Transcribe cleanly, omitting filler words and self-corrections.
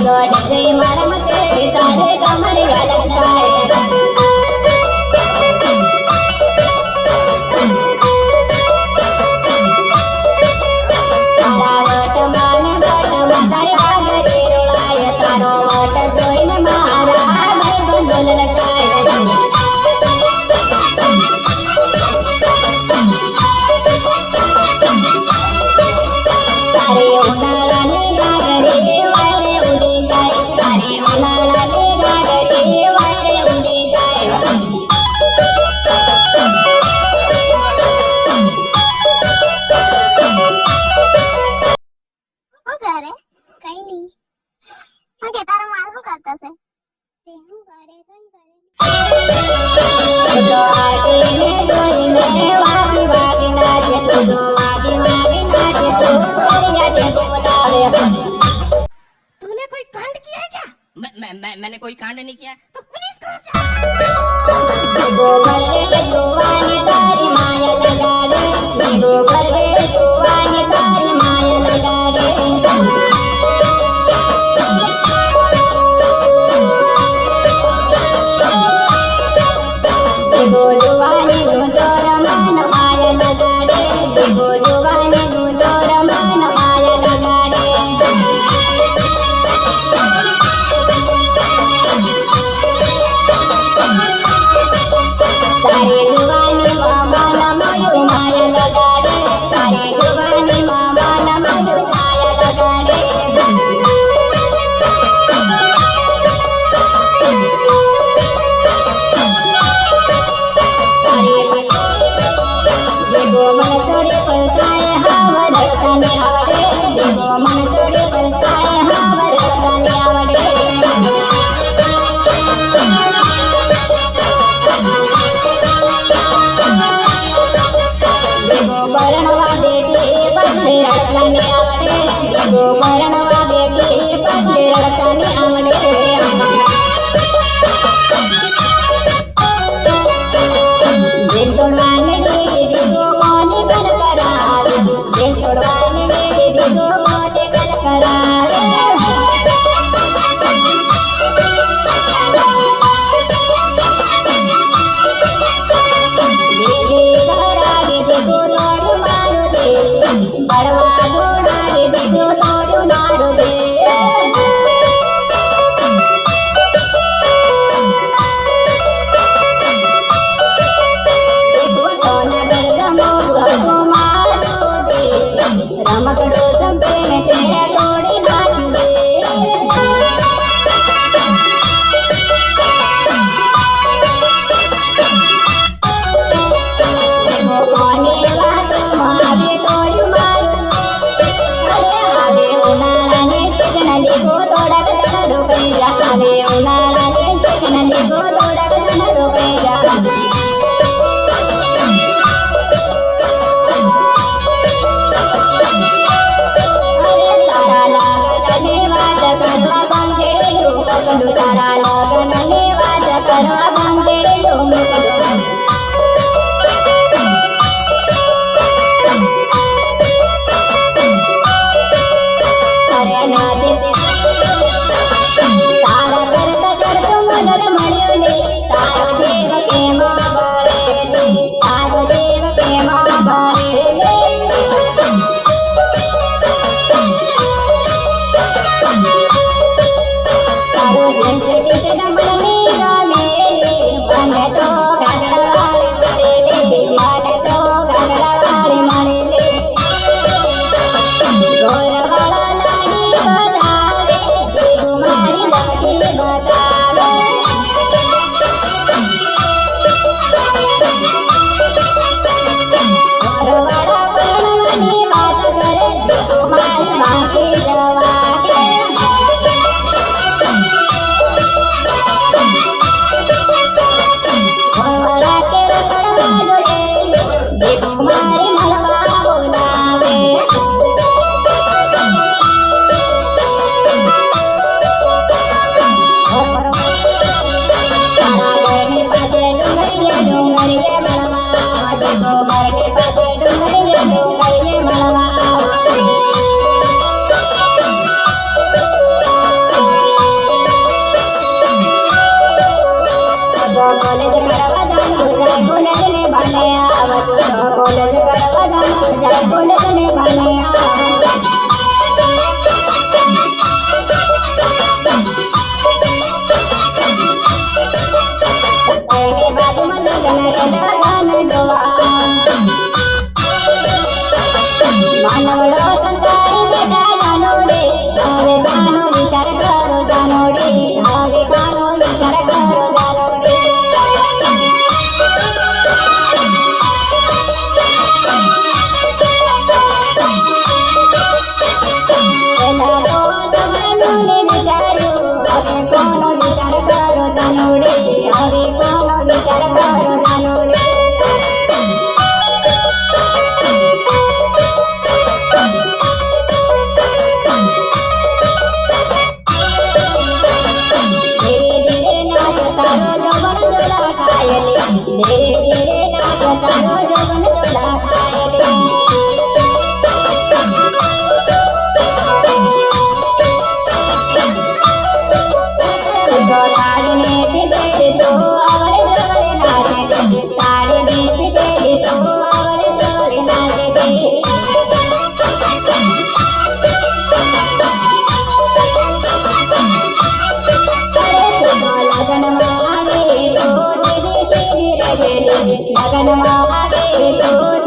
દોડ જઈ મારા મતે તારે કમરિયા લટકાય तूने कोई कांड किया है क्या? मैंने कोई कांड नहीं किया तो पुलिस कहाँ से तारी माया लगाड़े तारी माया लगाड़े जुवानी गुंडोर मन माया लगाड़े जुवानी गुंडोर मन माया लगाड़े तारे जुवानी मामा नमयो माया लगाड़े तारे जुवानी मामा नमयो माया लगाड़े मन छोड़े पलताए हावर लड़काने आवड़े मन छोड़े पलताए हावर लड़काने आवड़े बरणवा बेटी बदले लड़काने आवड़े बरणवा बेटी बदले लड़काने आवड़े तोड़वाने दीदी को कौन कर करावे तोड़वाने दीदी को कौन कर करावे दीदी करावे दीदी लोड मारो दे बड़वा घोड़ा दीदी को लोड मारो दे रमकड़ो संपे में तेरे तोड़ी नाच दे मोने वातो मारे तोड़ी मारो अरे आवे उनाला ने चिकन देखो तोड़ा कदन रुपए जा आवे उनाला ने चिकन देखो तोड़ा कदन रुपए जा तारा लगन ने वाज करवा बंदेड़े लो मुकदो अरे ना दे तारा करता करतो मदद मळ्यो ले तारो देव के मां बाळे ले तारो देव के मां बाळे ले तारो जंटे के नंबर मेरा मेरे मन तो गगड़वाड़े मरे ले मन तो गगड़वाड़े मरे ले गोरवाड़ा लाड़ी बतावे तुम्हारी लड़की बतावे गोरवाड़ा बनवानी बात करे तुम्हारी बाकी जवा के તો સાડીને સીધેલી તો આવડે સવરે નાચે સાડીને સીધેલી તો આવડે સવરે નાચે લગનમાં આવે તો સીધી સીધી રહેલી લગનમાં આવે તો